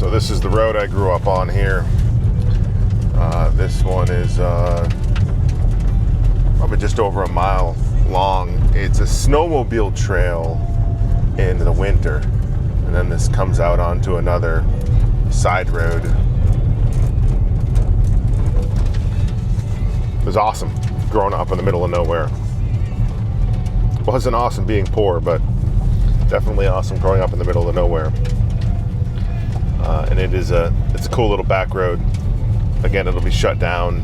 So this is the road I grew up on here. This one is probably just over a mile long. It's a snowmobile trail in the winter, and then this comes out onto another side road. It was awesome growing up in the middle of nowhere. It wasn't awesome being poor, but definitely awesome growing up in the middle of nowhere. And it's a cool little back road. Again, it'll be shut down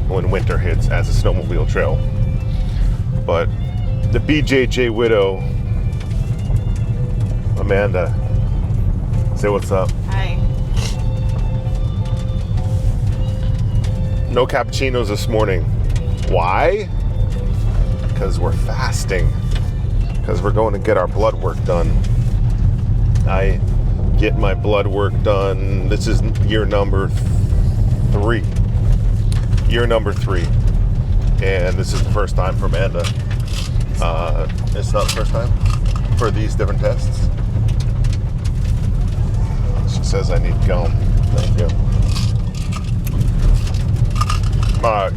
when winter hits as a snowmobile trail. But the BJJ widow, Amanda, say what's up. Hi. No cappuccinos this morning. Why? Because we're fasting. Because we're going to get our blood work done. I get my blood work done. This is year number 3. And this is the first time for Amanda. It's not the first time for these different tests. She says I need gum. Thank you.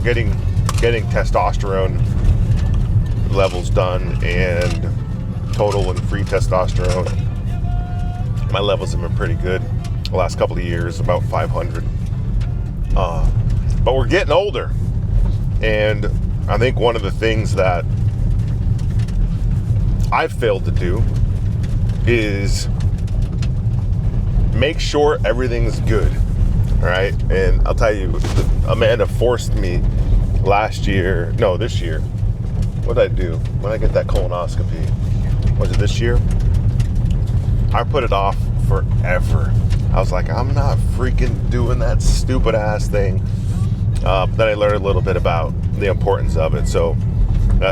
Getting testosterone levels done and total and free testosterone. My levels have been pretty good the last couple of years, about 500. But we're getting older, and I think one of the things that I've failed to do is make sure everything's good, all right? And I'll tell you, Amanda forced me this year. What did I do? When I get that colonoscopy, was it this year? I put it off forever. I was like, I'm not freaking doing that stupid ass thing. Then I learned a little bit about the importance of it. So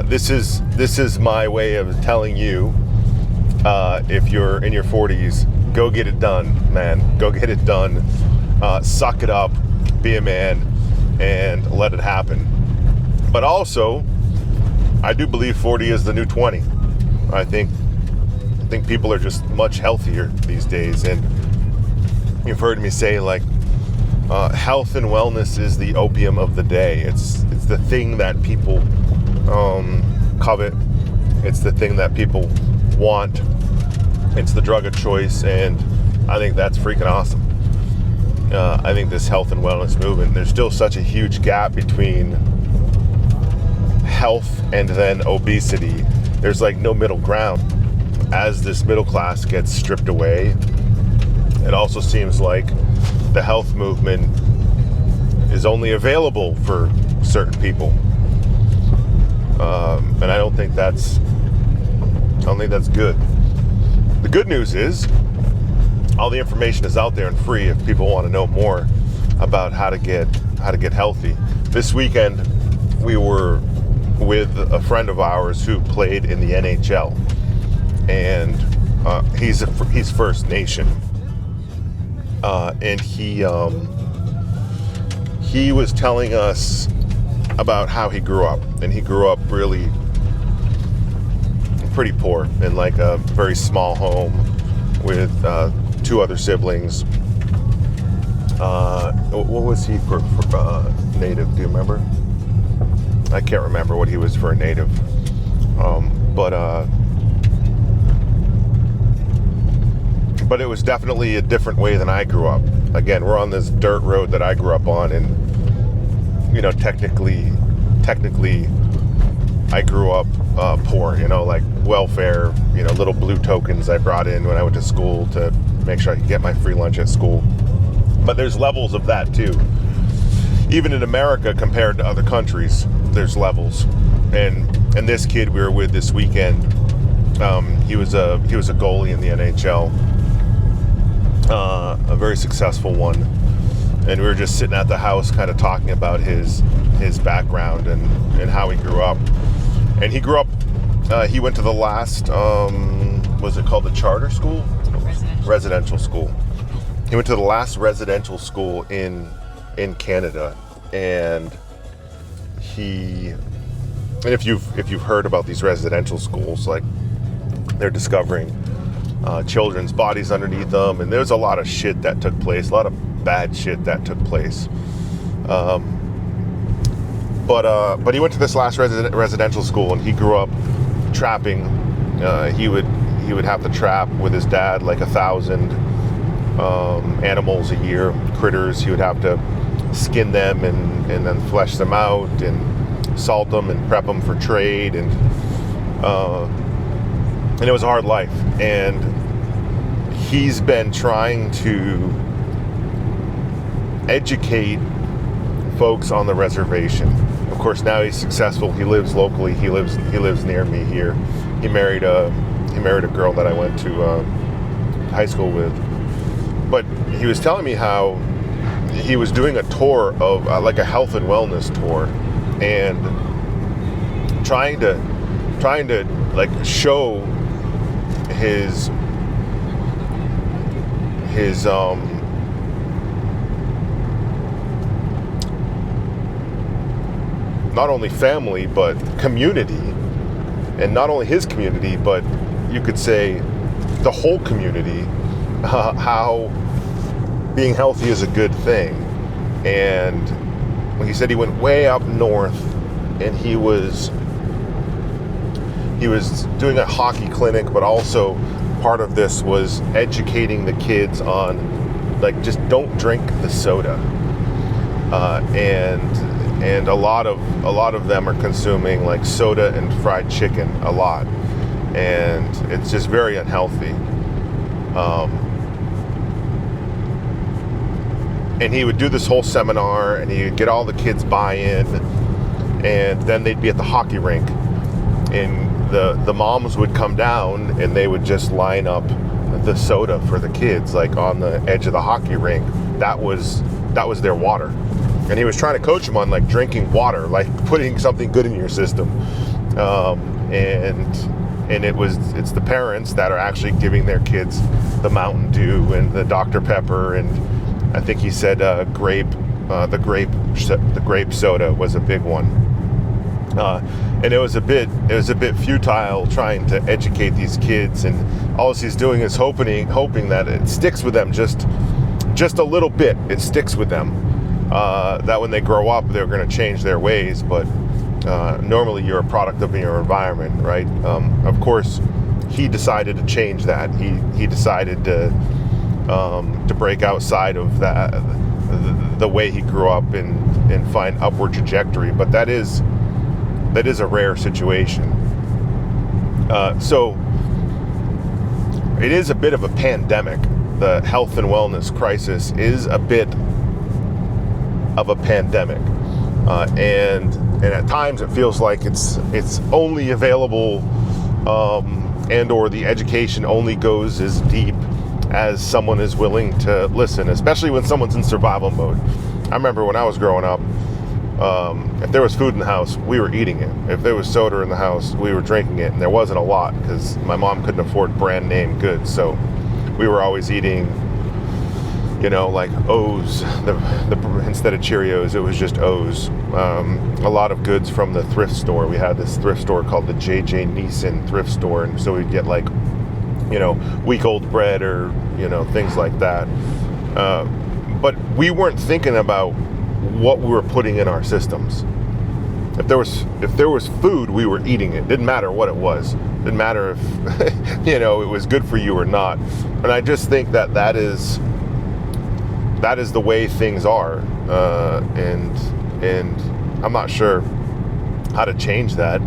this is my way of telling you, if you're in your 40s, go get it done, man. Go get it done. Suck it up, be a man, and let it happen. But also, I do believe 40 is the new 20. I think people are just much healthier these days, and you've heard me say, like, health and wellness is the opium of the day. It's the thing that people covet. It's the thing that people want. It's the drug of choice, and I think that's freaking awesome. I think this health and wellness movement, there's still such a huge gap between health and then obesity. There's like no middle ground. As this middle class gets stripped away, it also seems like the health movement is only available for certain people, and I don't think that's good. The good news is all the information is out there and free if people want to know more about how to get healthy. This weekend we were with a friend of ours who played in the NHL, and he's First Nation, and he was telling us about how he grew up, and he grew up really pretty poor in like a very small home with 2 other siblings. What was he for native? Do you remember? I can't remember what he was for a native, but it was definitely a different way than I grew up. Again, we're on this dirt road that I grew up on, and technically I grew up poor, like welfare, little blue tokens I brought in when I went to school to make sure I could get my free lunch at school. But there's levels of that too. Even in America, compared to other countries, there's levels. And this kid we were with this weekend, he was a goalie in the NHL, a very successful one. And we were just sitting at the house, kind of talking about his background and how he grew up. And he grew up. He went to the last, was it called the charter school? Residential school. He went to the last residential school in Canada, and if you've heard about these residential schools, like, they're discovering children's bodies underneath them, and there's a lot of shit that took place, a lot of bad shit that took place. But he went to this last residential school, and he grew up trapping. He would have to trap with his dad like 1,000 animals a year, critters. He would have to skin them and then flesh them out and salt them and prep them for trade, and it was a hard life. And he's been trying to educate folks on the reservation. Of course, now he's successful. He lives locally. He lives near me here. He married a girl that I went to high school with. But he was telling me how he was doing a tour of like a health and wellness tour, and trying to like show his not only family but community, and not only his community but you could say the whole community, how being healthy is a good thing. And when he said he went way up north, and he was doing a hockey clinic, but also part of this was educating the kids on, like, just don't drink the soda, and a lot of them are consuming like soda and fried chicken a lot, and it's just very unhealthy. And he would do this whole seminar, and he would get all the kids buy-in, and then they'd be at the hockey rink, and the moms would come down, and they would just line up the soda for the kids, like on the edge of the hockey rink. That was their water. And he was trying to coach them on like drinking water, like putting something good in your system. And it's the parents that are actually giving their kids the Mountain Dew and the Dr. Pepper, and I think he said grape. The grape soda was a big one. And it was a bit futile trying to educate these kids, and all he's doing is hoping that it sticks with them just a little bit. It sticks with them. That when they grow up, they're going to change their ways. But normally you're a product of your environment, right? Of course, he decided to change that. He decided to break outside of that, the way he grew up, and find upward trajectory. But that is a rare situation. So it is a bit of a pandemic. The health and wellness crisis is a bit of a pandemic, and at times it feels like it's only available, and or the education only goes as deep as someone is willing to listen, especially when someone's in survival mode. I remember when I was growing up, if there was food in the house, we were eating it. If there was soda in the house, we were drinking it, and there wasn't a lot because my mom couldn't afford brand name goods, so we were always eating, like O's, instead of Cheerios, it was just O's. A lot of goods from the thrift store. We had this thrift store called the J.J. Neeson thrift store, and so we'd get like, week-old bread or, things like that. But we weren't thinking about what we were putting in our systems. If there was food, we were eating it. Didn't matter what it was. Didn't matter if it was good for you or not. And I just think that is the way things are, and I'm not sure how to change that.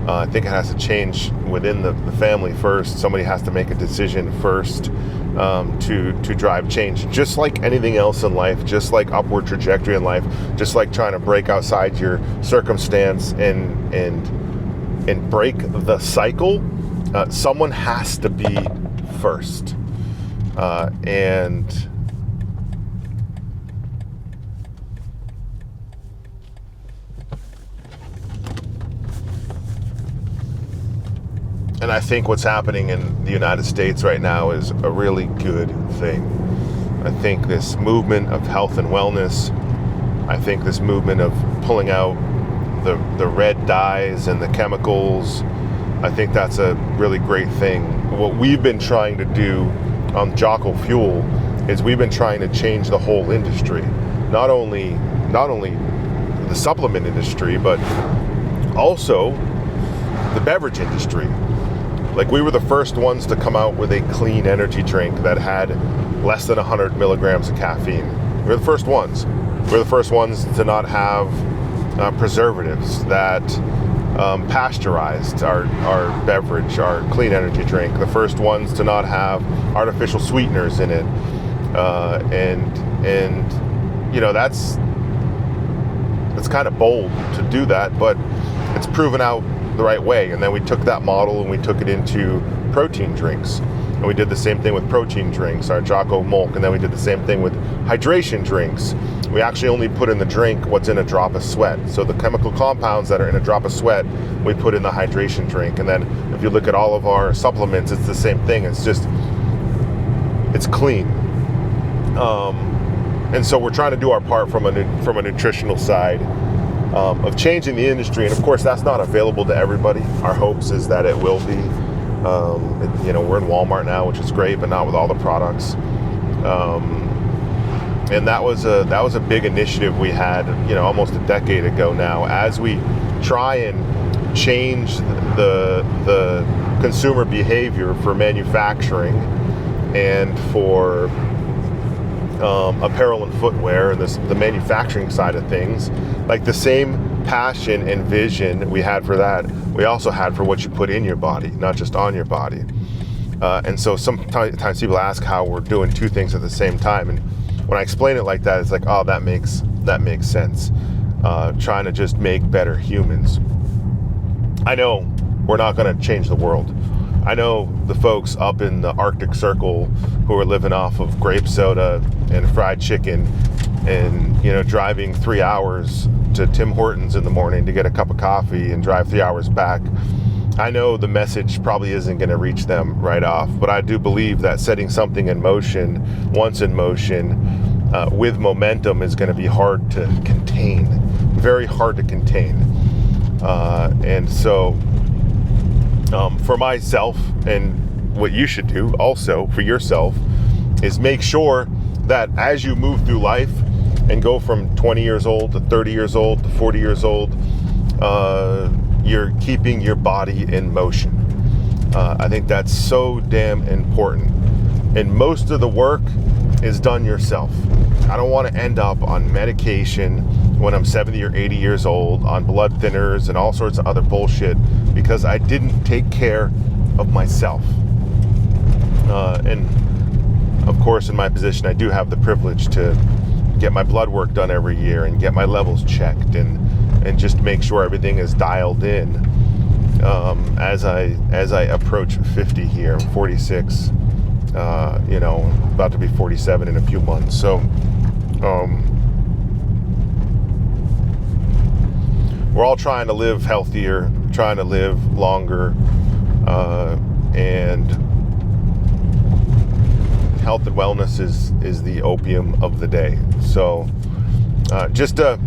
I think it has to change within the family first. Somebody has to make a decision first to drive change. Just like anything else in life, just like upward trajectory in life, just like trying to break outside your circumstance and break the cycle, someone has to be first. And I think what's happening in the United States right now is a really good thing. I think this movement of health and wellness, I think this movement of pulling out the red dyes and the chemicals I think that's a really great thing. What we've been trying to do on Jocko Fuel is we've been trying to change the whole industry. Not only the supplement industry, but also the beverage industry. Like, we were the first ones to come out with a clean energy drink that had less than 100 milligrams of caffeine. We're the first ones. We're the first ones to not have preservatives, that pasteurized our beverage, our clean energy drink. The first ones to not have artificial sweeteners in it. And you know, that's kind of bold to do that, but it's proven out the right way. And then we took that model and we took it into protein drinks. And we did the same thing with protein drinks, our Jocko Milk, and then we did the same thing with hydration drinks. We actually only put in the drink what's in a drop of sweat. So the chemical compounds that are in a drop of sweat, we put in the hydration drink. And then if you look at all of our supplements, it's the same thing. It's clean. And so we're trying to do our part from a nutritional side of changing the industry. And of course, that's not available to everybody. Our hopes is that it will be. We're in Walmart now, which is great, but not with all the products. And that was a big initiative we had, almost a decade ago now, as we try and change the consumer behavior for manufacturing and for apparel and footwear and the manufacturing side of things. Like, the same passion and vision we had for that, we also had for what you put in your body, not just on your body. And so sometimes people ask how we're doing two things at the same time. And when I explain it like that, it's like, oh, that makes sense. Trying to just make better humans. I know we're not going to change the world. I know the folks up in the Arctic Circle who are living off of grape soda and fried chicken and, driving 3 hours to Tim Hortons in the morning to get a cup of coffee and drive 3 hours back. I know the message probably isn't going to reach them right off, but I do believe that setting something in motion, once in motion, with momentum, is going to be hard to contain, very hard to contain. And so for myself, and what you should do also for yourself, is make sure that as you move through life and go from 20 years old to 30 years old to 40 years old, you're keeping your body in motion. I think that's so damn important. And most of the work is done yourself. I don't want to end up on medication when I'm 70 or 80 years old, on blood thinners and all sorts of other bullshit, because I didn't take care of myself. And of course, in my position, I do have the privilege to get my blood work done every year and get my levels checked and just make sure everything is dialed in as I approach 50 here. I'm 46, about to be 47 in a few months. So we're all trying to live healthier, trying to live longer, and health and wellness is the opium of the day. So just a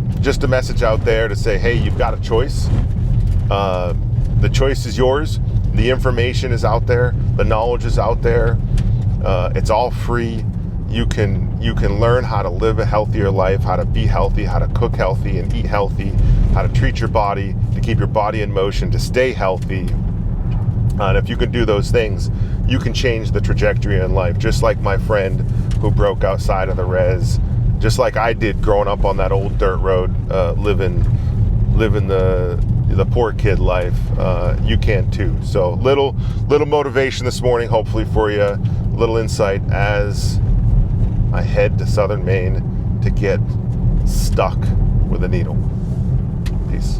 message out there to say, hey, you've got a choice. The choice is yours. The information is out there. The knowledge is out there. It's all free. You can learn how to live a healthier life, how to be healthy, how to cook healthy and eat healthy, how to treat your body, to keep your body in motion, to stay healthy. And if you can do those things, you can change the trajectory in life, just like my friend who broke outside of the res, just like I did growing up on that old dirt road, living the poor kid life. You can too. So little motivation this morning, hopefully for you, a little insight as I head to southern Maine to get stuck with a needle. Peace.